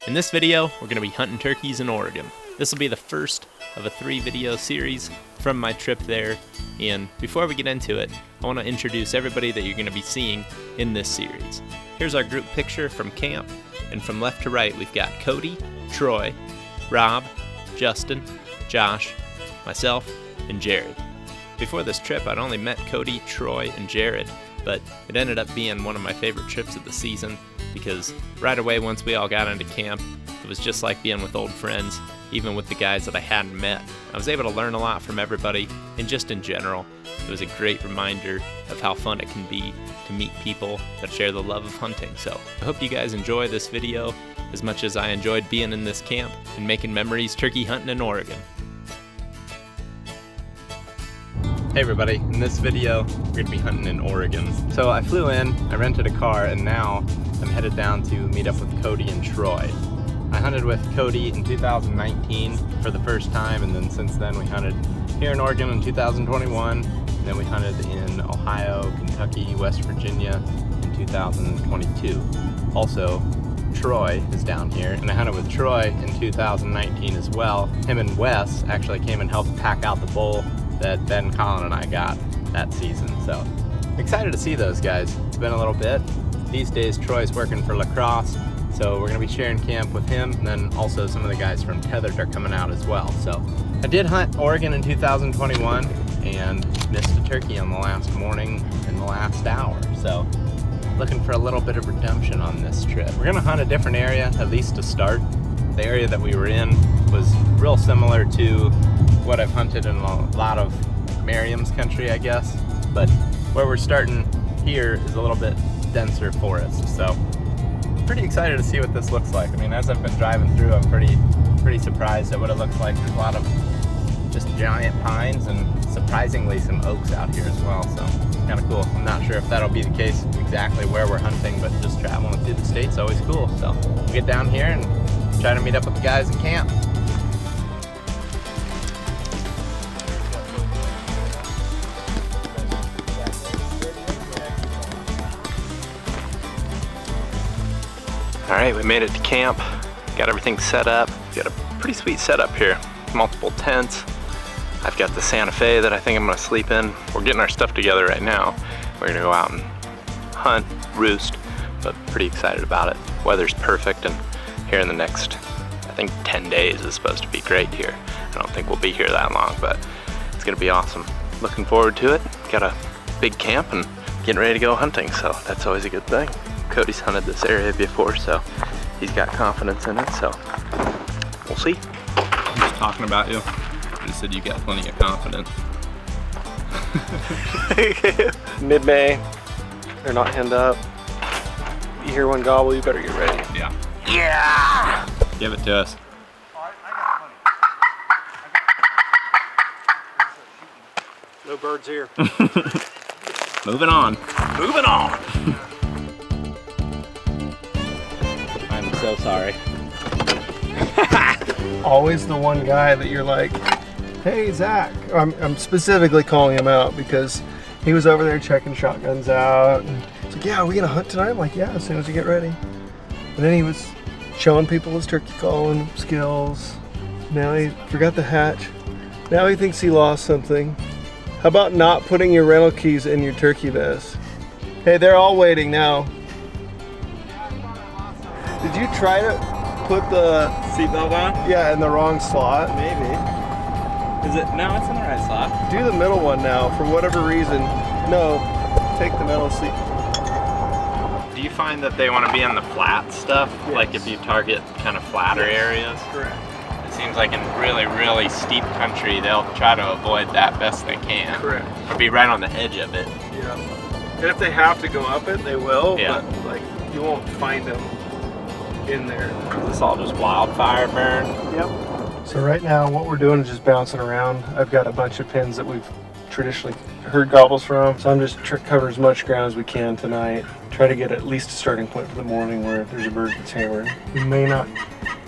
In this video, we're going to be hunting turkeys in Oregon. This will be the first of a 3-video series from my trip there, and before we get into it, I want to introduce everybody that you're going to be seeing in this series. Here's our group picture from camp, and from left to right we've got Cody, Troy, Rob, Justin, Josh, myself, and Jared. Before this trip I'd only met Cody, Troy, and Jared, but it ended up being one of my favorite trips of the season because right away once we all got into camp, it was just like being with old friends, even with the guys that I hadn't met. I was able to learn a lot from everybody, and just in general, it was a great reminder of how fun it can be to meet people that share the love of hunting. So I hope you guys enjoy this video as much as I enjoyed being in this camp and making memories turkey hunting in Oregon. Hey everybody, in this video we're going to be hunting in Oregon. So I flew in, I rented a car, and now I'm headed down to meet up with Cody and Troy. I hunted with Cody in 2019 for the first time, and then since then we hunted here in Oregon in 2021, and then we hunted in Ohio, Kentucky, West Virginia in 2022. Also, Troy is down here, and I hunted with Troy in 2019 as well. Him and Wes actually came and helped pack out the bull that Ben, Colin, and I got that season. So excited to see those guys. It's been a little bit. These days Troy's working for lacrosse, so we're gonna be sharing camp with him, and then also some of the guys from Tethered are coming out as well. So I did hunt Oregon in 2021 and missed a turkey on the last morning in the last hour. So looking for a little bit of redemption on this trip. We're gonna hunt a different area, at least to start. The area that we were in was real similar to what I've hunted in a lot of Merriam's country, I guess. But where we're starting here is a little bit denser forest. So pretty excited to see what this looks like. I mean, as I've been driving through, I'm pretty surprised at what it looks like. There's a lot of just giant pines and surprisingly some oaks out here as well. So kind of cool. I'm not sure if that'll be the case exactly where we're hunting, but just traveling through the state's always cool. So we'll get down here and try to meet up with the guys in camp. Alright, we made it to camp, got everything set up. Got a pretty sweet setup here, multiple tents. I've got the Santa Fe that I think I'm gonna sleep in. We're getting our stuff together right now. We're gonna go out and hunt, roost, but pretty excited about it. Weather's perfect, and here in the next, I think 10 days is supposed to be great here. I don't think we'll be here that long, but it's gonna be awesome. Looking forward to it. Got a big camp and getting ready to go hunting, so that's always a good thing. Cody's hunted this area before, so he's got confidence in it, so we'll see. I'm just talking about you. You said you got plenty of confidence. Mid-May, they're not henned up. You hear one gobble, you better get ready. Yeah. Yeah! Give it to us. No birds here. Moving on. Moving on! I'm so sorry. Always the one guy that you're like, hey Zach. I'm specifically calling him out because he was over there checking shotguns out. And he's like, yeah, are we gonna hunt tonight? I'm like, yeah, as soon as you get ready. And then he was showing people his turkey calling skills. Now he forgot the hatch. Now he thinks he lost something. How about not putting your rental keys in your turkey vest? Hey, they're all waiting now. Did you try to put the Seatbelt on? Yeah, in the wrong slot? Maybe. Is it? No, it's in the right slot. Do the middle one now, for whatever reason. No, take the middle seat. Do you find that they want to be on the flat stuff? Yes. Like if you target kind of flatter areas? Correct. It seems like in really, really steep country, they'll try to avoid that best they can. Correct. Or be right on the edge of it. Yeah. And if they have to go up it, they will, Yeah. but like you won't find them in there. Is this all just wildfire burn? Yep. So right now what we're doing is just bouncing around. I've got a bunch of pins that we've traditionally heard gobbles from, so I'm just covering as much ground as we can tonight. Try to get at least a starting point for the morning where there's a bird that's hammered. We may not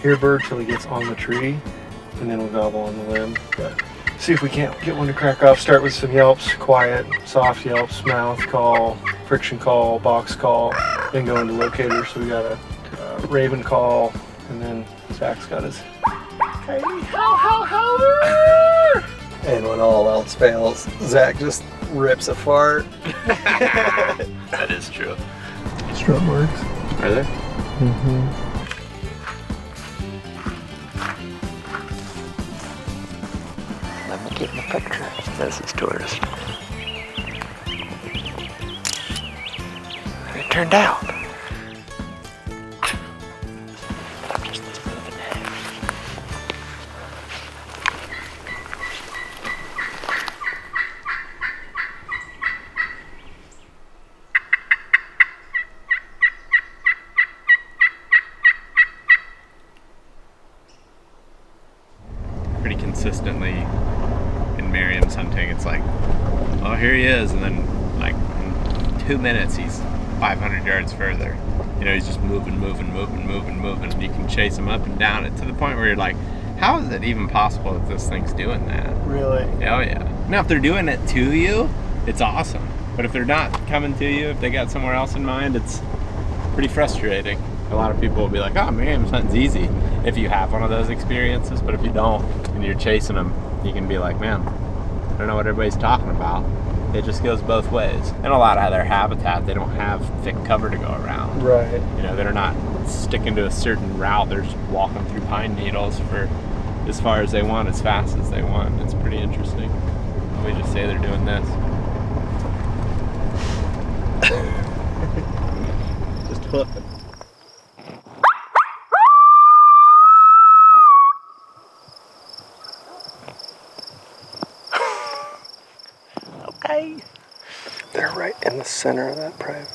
hear a bird till he gets on the tree, and then we'll gobble on the limb. But see if we can't get one to crack off. Start with some yelps, quiet, soft yelps, mouth call, friction call, box call, then go into locator. So we got a raven call, And then Zach's got his hey, how. And when all else fails, Zach just rips a fart. That is true. Strut marks. Are there? Mm-hmm. Let me get in the picture. This is tourist. It turned out. Pretty consistently in Miriam's hunting, it's like, oh, here he is, and then like in 2 minutes he's 500 yards further. You know, he's just moving. And you can chase him up and down it to the point where you're like, how is it even possible that this thing's doing that? Really? Oh yeah. Now if they're doing it to you, it's awesome. But if they're not coming to you, if they got somewhere else in mind, it's pretty frustrating. A lot of people will be like, oh man, hunting's easy if you have one of those experiences, but if you don't and you're chasing them, you can be like, man, I don't know what everybody's talking about. It just goes both ways. And a lot of their habitat, they don't have thick cover to go around. Right. You know, they're not sticking to a certain route. They're just walking through pine needles for as far as they want, as fast as they want. It's pretty interesting. We just say they're doing this. Just hoofing. Okay. They're right in the center of that private.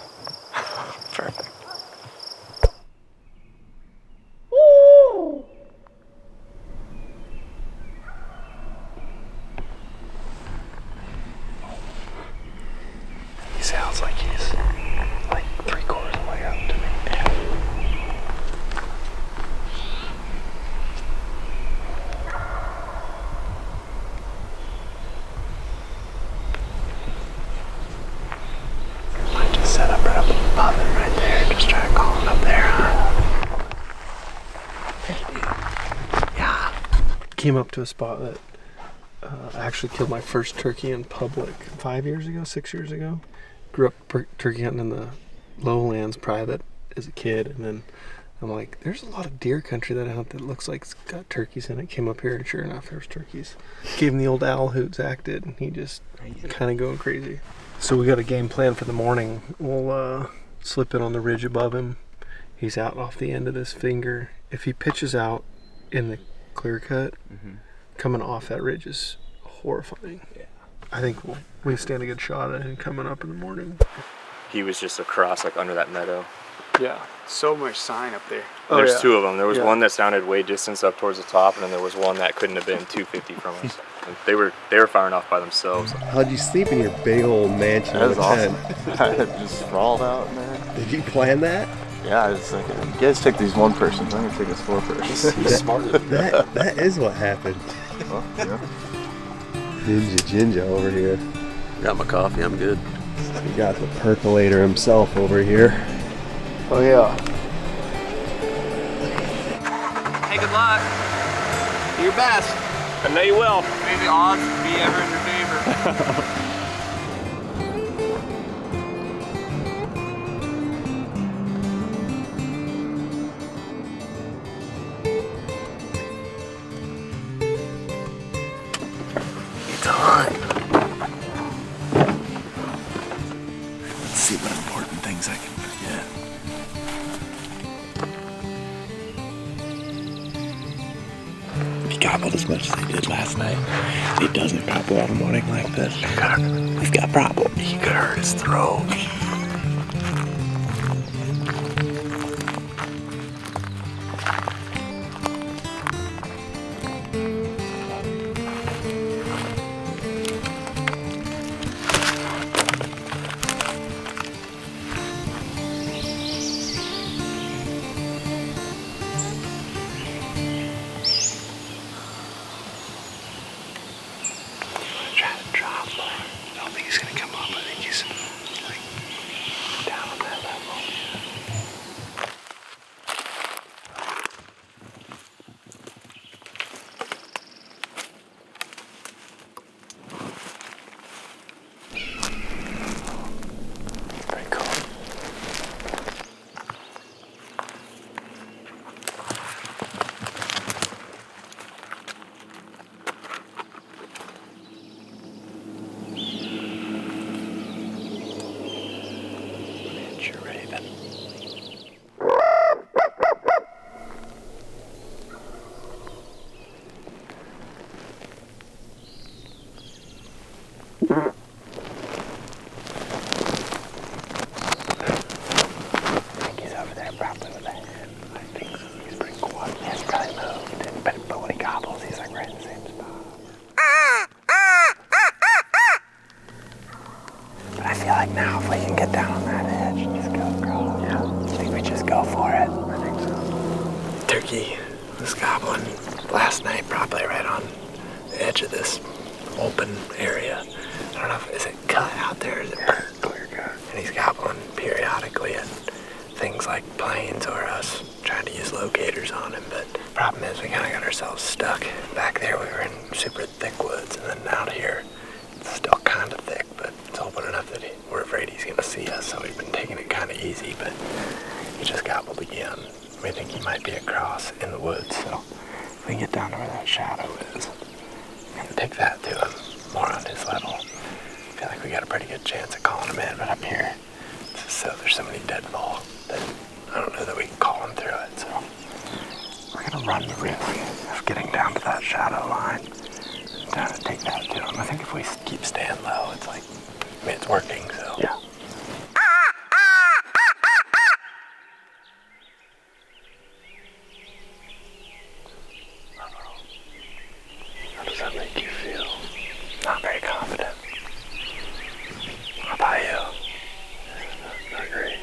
Perfect. He sounds like he's like 3/4 of the way up to me. Might just set up right up above him right there. Just try to call him up there, huh? Yeah. Came up to a spot that I actually killed my first turkey in public 5 years ago, 6 years ago. Grew up turkey hunting in the lowlands private as a kid, and then I'm like, there's a lot of deer country that I hunt that looks like it's got turkeys in it. Came up here and sure enough there was turkeys. Gave him the old owl hoot Zach did, and he just kind of going crazy. So we got a game plan for the morning. We'll slip in on the ridge above him. He's out off the end of this finger. If he pitches out in the clear cut, coming off that ridge is horrifying. Yeah. I think we stand a good shot at him coming up in the morning. He was just across, like under that meadow. Yeah. So much sign up there. There's two of them. There was Yeah. one that sounded way distance up towards the top, and then there was one that couldn't have been 250 from us. And they were firing off by themselves. How'd you sleep in your big old mansion? That was with a awesome. tent? I just sprawled out in there. Did you plan that? Yeah, I was like, you guys take these one persons, I'm gonna take this four persons. He's smarter than that. That is what happened. Well, yeah. Ninja Jinja over here. Got my coffee, I'm good. We got the percolator himself over here. Oh yeah. Hey, good luck. Do your best. I know you will. May the odds be ever in your favor. It's on. Let's see what important things I can forget. He gobbled as much as he did last night. He doesn't gobble on a morning like this. We've got a problem. He could hurt his throat. Try to drop. I don't think he's gonna come up. I think he's like think he's over there probably with a hen. I think so. He's pretty quiet. He hasn't really moved. But when he gobbles, he's like right in the same spot. But I feel like now if we can get down on that edge and just go across. Yeah. I think we just go for it. I think so. Turkey was gobbling last night, probably right on the edge of this open area. I don't know if is it cut out there or is it clear cut? And he's gobbling periodically at things like planes or us trying to use locators on him. But the problem is we kind of got ourselves stuck. Back there we were in super thick woods, and then out here it's still kind of thick, but it's open enough that we're afraid he's going to see us, so we've been taking it kind of easy. But he just gobbled again. We think he might be across in the woods, so if we can get down to where that shadow is and take that to him more on his level, I feel like we got a pretty good chance of calling him in. But up here, so there's so many deadfall that I don't know that we can call him through it, so we're going to run the risk of getting down to that shadow line and trying to take that to him. I think if we keep staying low, it's like, I mean, it's working, so. Yeah. How does that make you feel? Not very confident. How about you? Not great.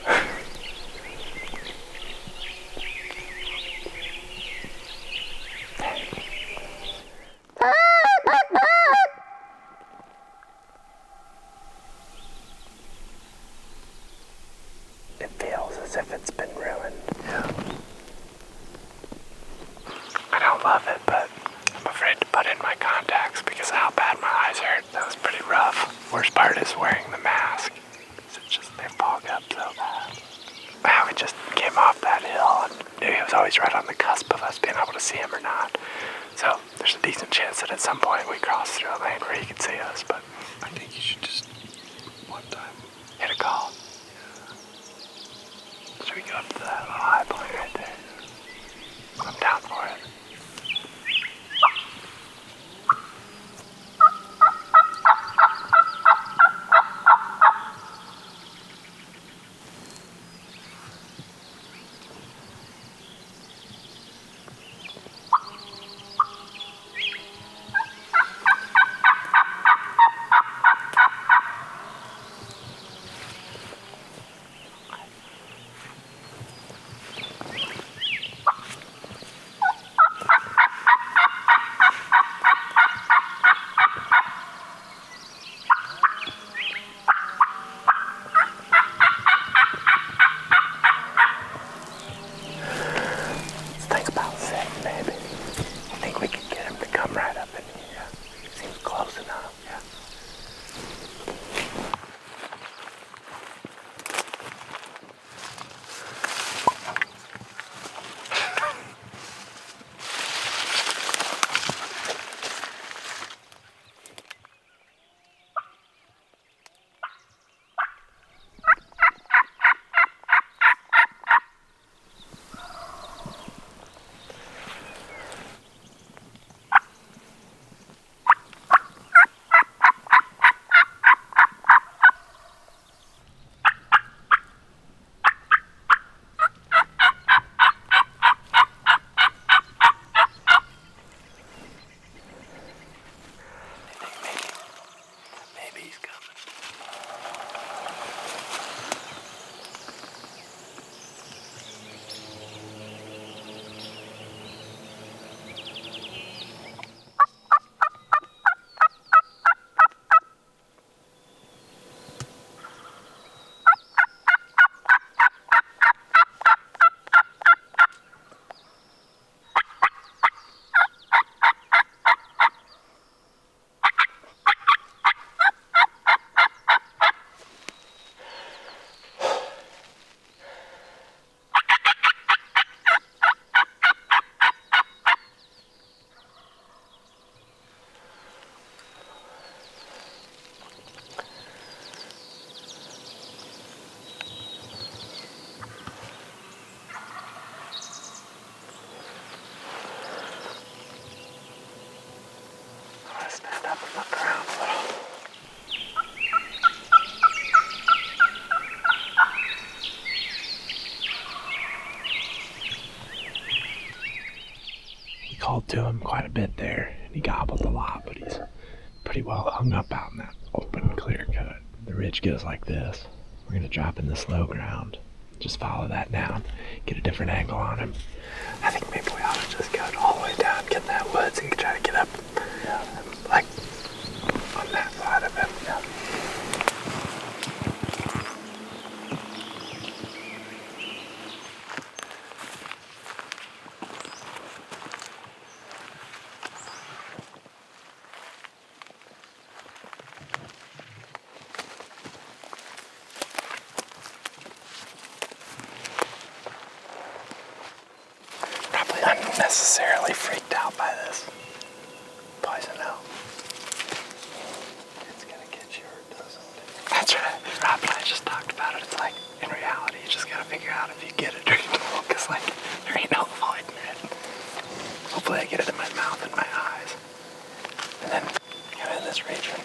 It feels as if it's been ruined. Yeah. I don't love it, but I'm afraid to put in my contacts because of how bad my eyes hurt. That was pretty rough. Worst part is wearing the mask. It's just, they fog up so bad. Wow, we just came off that hill and knew he was always right on the cusp of us being able to see him or not. So there's a decent chance that at some point we cross through a lane where he can see us, but I think you should just one time hit a call. Should we go up to that little high point right there? I'm down for it. Think about six, maybe. I think we could get him to come right up in here. Seems close enough, yeah. Maybe he's coming. Stand up and look around a little. called to him quite a bit there, and he gobbled a lot, but he's pretty well hung up out in that open, clear cut. The ridge goes like this. We're gonna drop in this low ground. Just follow that down, get a different angle on him. I think maybe we ought to just go all the way down, get in that woods, and try to get up, like, on that side of him. Yeah. Probably unnecessarily freaked out by this poison oak. It's gonna get you or it doesn't. That's right. Rob and I just talked about it. It's like, in reality, you just gotta figure out if you get it or you don't, because like, there ain't no avoiding it. Hopefully I get it in my mouth and my eyes. And then, kind of in this region.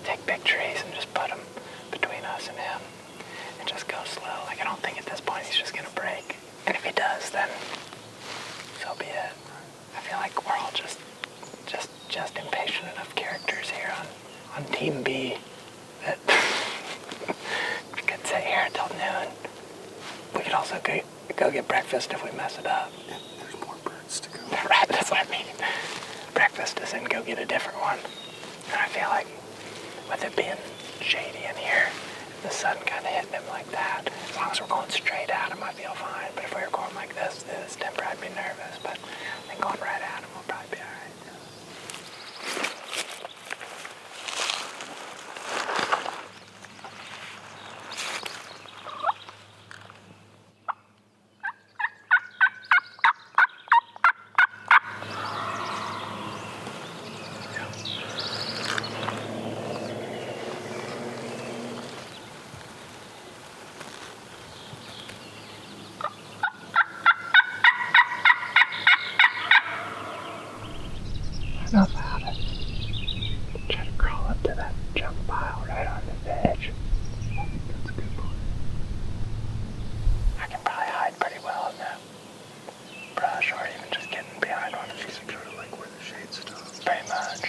Take big trees and just put them between us and him and just go slow. Like, I don't think at this point he's just gonna break. And if he does, then so be it. I feel like we're all just impatient enough characters here on Team B that we could sit here until noon. We could also go get breakfast if we mess it up. Yeah, there's more birds to go. Right, that's what I mean. Breakfast is then go get a different one. And I feel like with it being shady in here, the sun kind of hitting him like that, as long as we're going straight at him, I feel fine. But if we were going like this temper, I'd be nervous. But I think going right at him will probably be all right. Enough out of it. Try to crawl up to that junk pile right on the edge. That's a good point. I can probably hide pretty well in that brush, or even just getting behind one of these. Sort of like where the shade stops. Pretty much.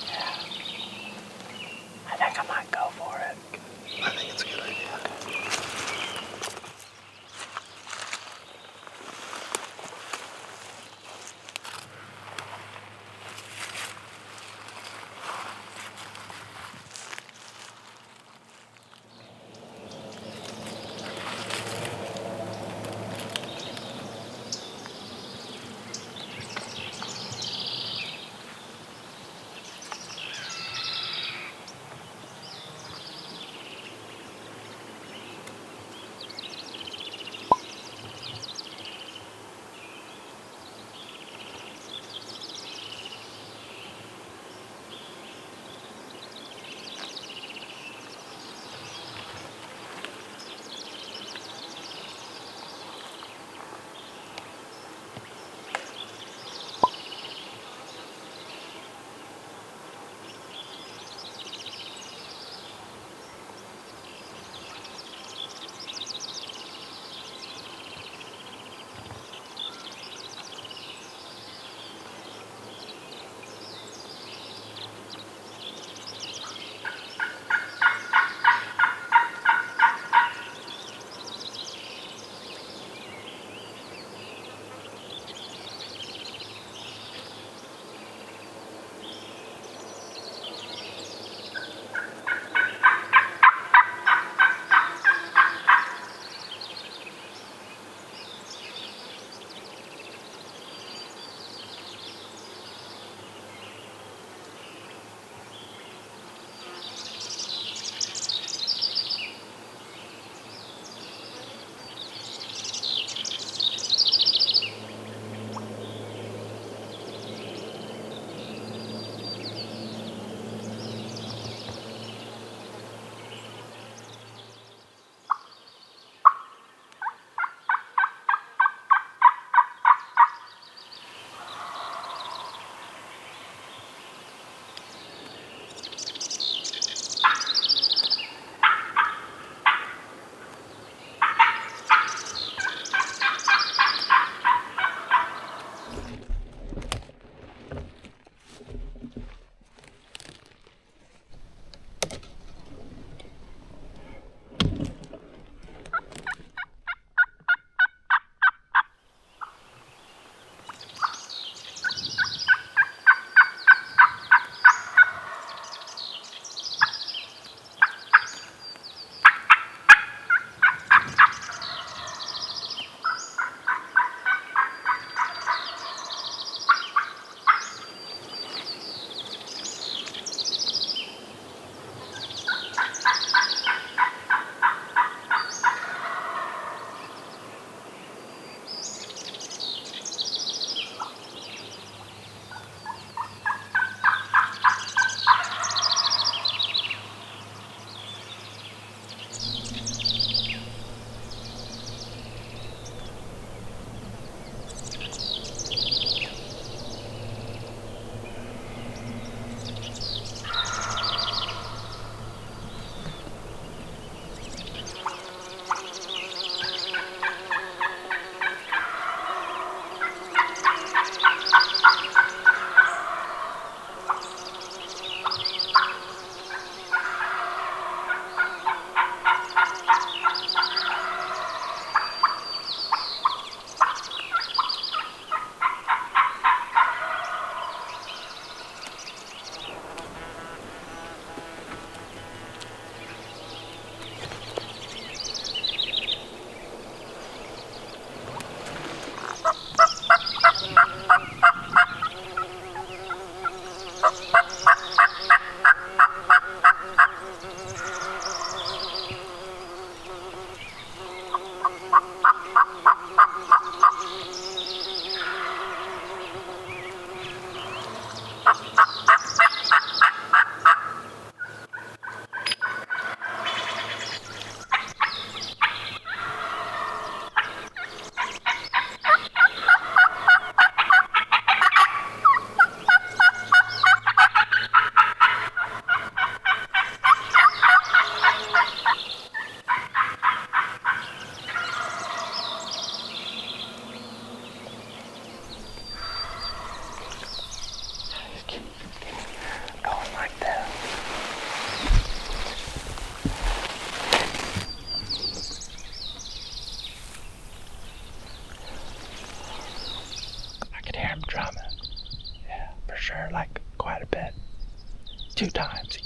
Yeah. I think I might go for it. I think it's a good idea.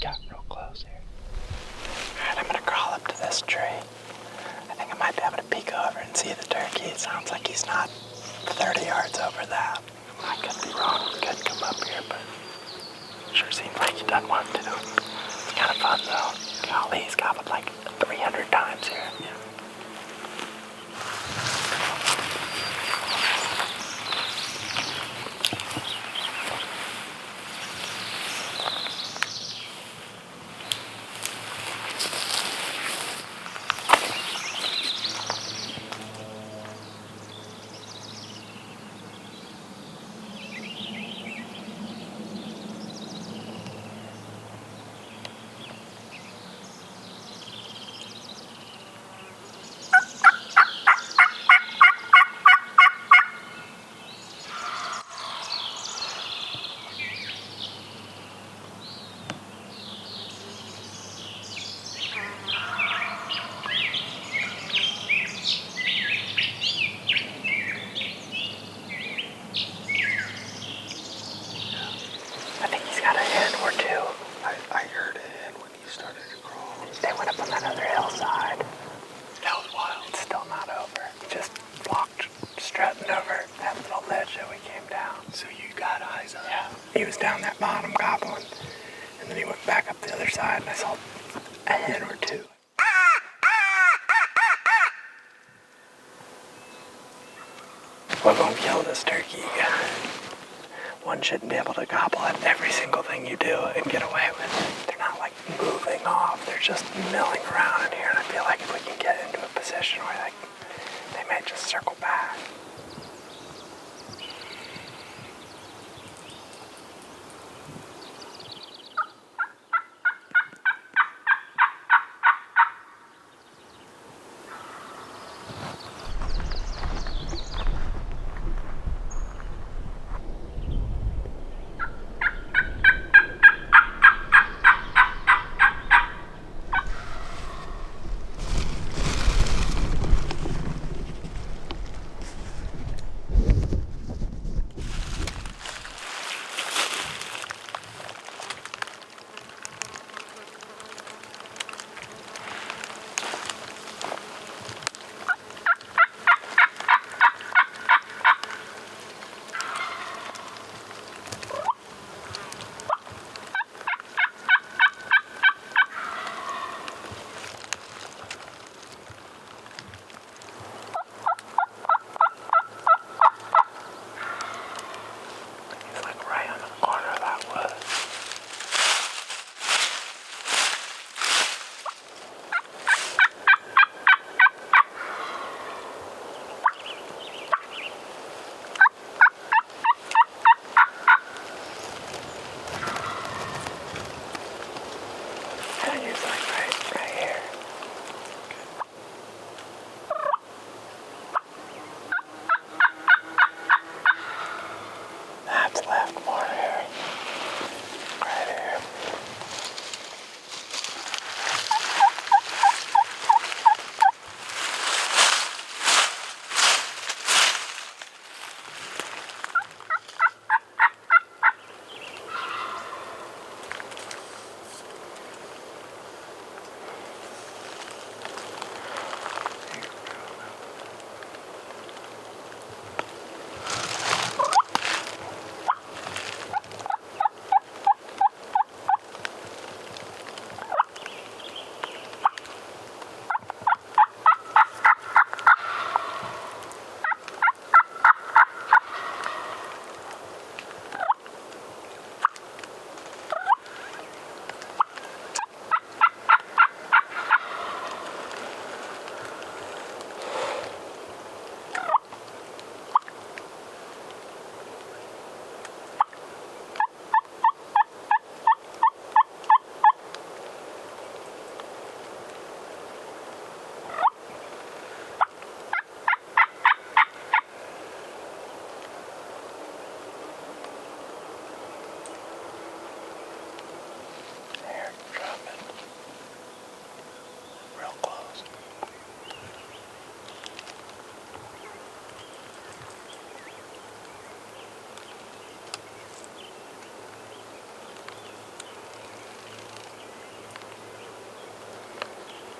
got real close here. Alright, I'm gonna crawl up to this tree. I think I might be able to peek over and see the turkey. It sounds like he's not 30 yards over that. I could be wrong. He could come up here, but sure seems like he doesn't want to. It's kind of fun though. Golly, he's gobbled like 300 times here. Yeah. I heard it when he started to crawl. They went up on that other hillside. That was wild. It's still not over. He just walked strutting over that little ledge that we came down. So you got eyes on him? Yeah. He was down that bottom gobbling. And then he went back up the other side and I saw a hen or two. We're gonna kill this turkey. One shouldn't be able to gobble at every single thing you do and get away with it. They're not like moving off, they're just milling around in here, and I feel like if we can get into a position where they may just circle back.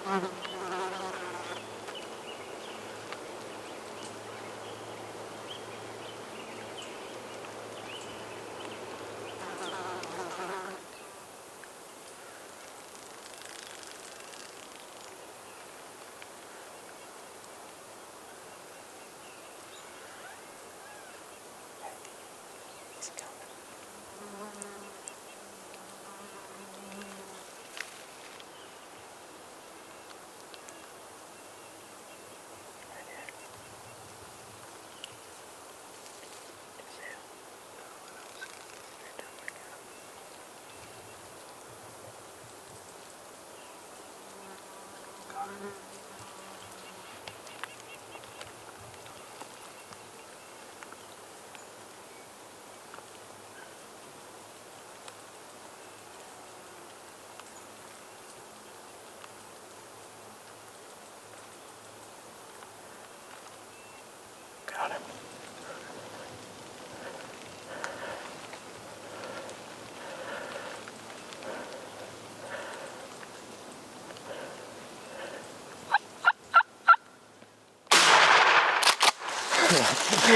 Got him.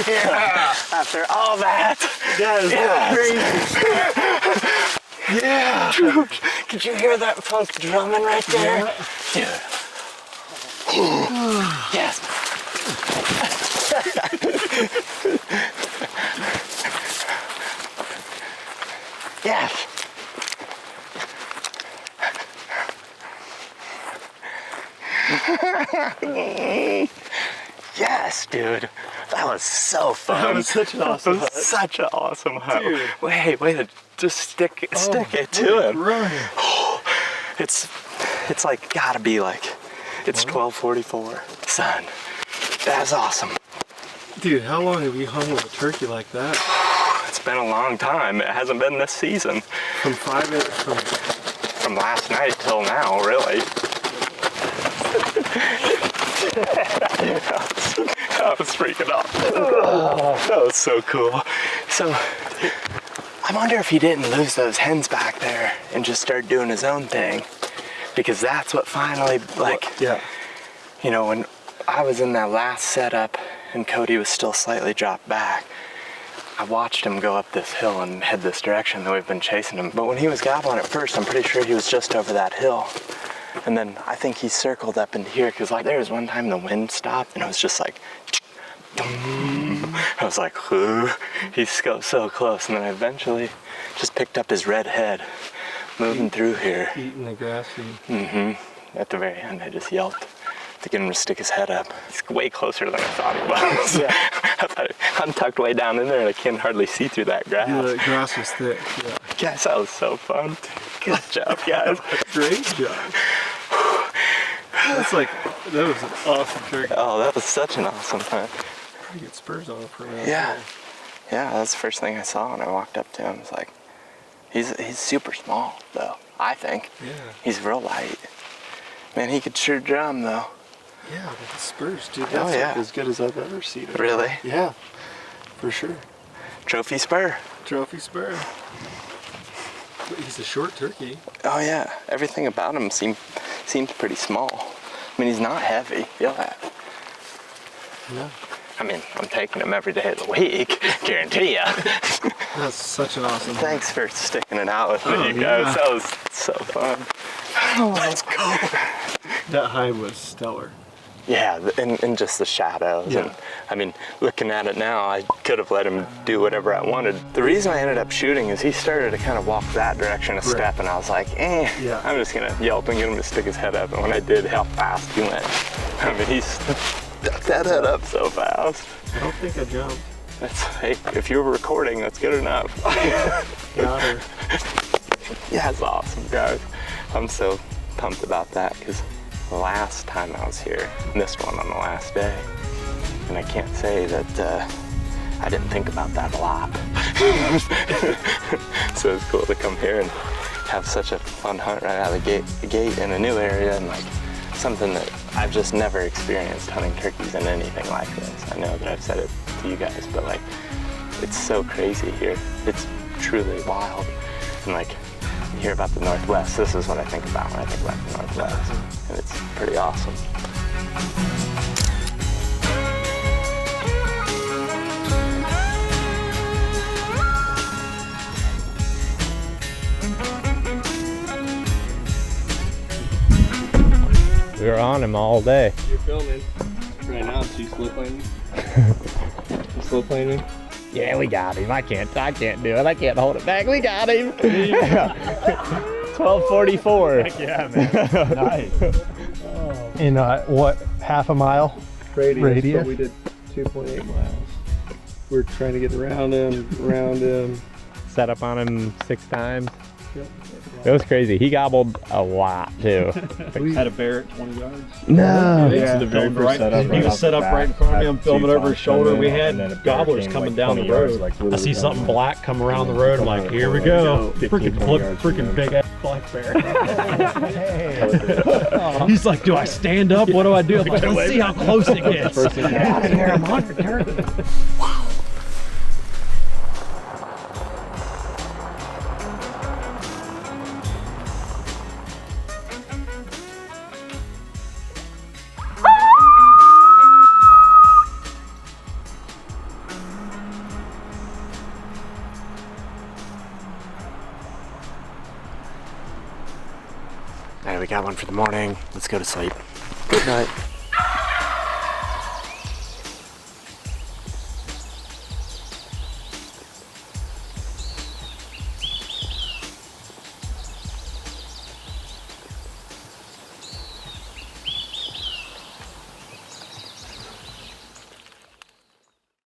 Yeah. After all that. That is crazy. Yeah. Dude, could you hear that funk drumming right there? Yeah. Yes. Yes. Yes, dude. That was so fun. That was such an awesome hunt. Such an awesome hunt. Dude. Wait to just stick it to him. Right. It's like gotta be like it's 12:44. Son, that's awesome. Dude, how long have you hung with a turkey like that? It's been a long time. It hasn't been this season. From From last night till now, really. I was freaking out. That was so cool. So, I wonder if he didn't lose those hens back there and just start doing his own thing. Because that's what finally, like, yeah. you know, when I was in that last setup and Cody was still slightly dropped back, I watched him go up this hill and head this direction that we've been chasing him. But when he was gobbling at first, I'm pretty sure he was just over that hill. And then I think he circled up into here because like there was one time the wind stopped and it was just like, I was like, he's so close. And then I eventually just picked up his red head moving through here. Eating the grass seed. At the very end, I just yelped to get him to stick his head up. He's way closer than I thought he was. Yeah. I thought I'm tucked way down in there and I can't hardly see through that grass. Yeah, the grass was thick. Yeah. Guys, that was so fun. Good job, guys. Great job. That was an awesome turkey. Oh, that was such an awesome hunt. Pretty good spurs on it for that. Yeah. Yeah, that's the first thing I saw when I walked up to him. It's like, he's super small, though, I think. Yeah. He's real light. Man, he could sure drum, though. Yeah, but the spurs, dude, that's yeah. as good as I've ever seen it. Really? Yeah, for sure. Trophy spur. Trophy spur. But he's a short turkey. Oh, yeah. Everything about him seems pretty small. I mean, he's not heavy. Feel that. Yeah. I mean, I'm taking him every day of the week, guarantee ya. That's such an awesome hunt. Thanks for sticking it out with me, you yeah. guys. That was so fun. Let's go. That hide was stellar. Yeah, and just the shadows. Yeah. And I mean, looking at it now, I could have let him do whatever I wanted. The reason I ended up shooting is he started to kind of walk that direction a step, and I was like, Yeah. I'm just gonna yelp and get him to stick his head up. And when I did, how fast he went. I mean, he stuck that head up so fast. I don't think I jumped. Hey, if you were recording, that's good enough. Got her. Yeah, it's awesome, guys. I'm so pumped about that because the last time I was here, missed one on the last day. And I can't say that I didn't think about that a lot. So it's cool to come here and have such a fun hunt right out of the gate in a new area and like something that I've just never experienced hunting turkeys in anything like this. I know that I've said it to you guys, but like, it's so crazy here. It's truly wild. And like, You hear about the Northwest. This is what I think about when I think about the Northwest. And it's pretty awesome. We were on him all day. You're filming right now, so you slow playing me? You slow playing me? Yeah, we got him. I can't do it. I can't hold it back. We got him. 12:44. Yeah, man. Nice. In what, half a mile? Radius. But we did 2.8 miles. We're trying to get around him. Set up on him 6 times. Yep. It was crazy. He gobbled a lot too. Had a bear at 20 yards. No. Yeah, the very first setup. He was set up right in front of me. I'm filming over his shoulder. We had gobblers coming down the road. I see something black come around the road. I'm like, here we go. Freaking big ass black bear. He's like, do I stand up? What do I do? I'm like, let's see how close it gets. Get out of here. I'm hunting turkey. Wow. All right, we got one for the morning. Let's go to sleep. Good night.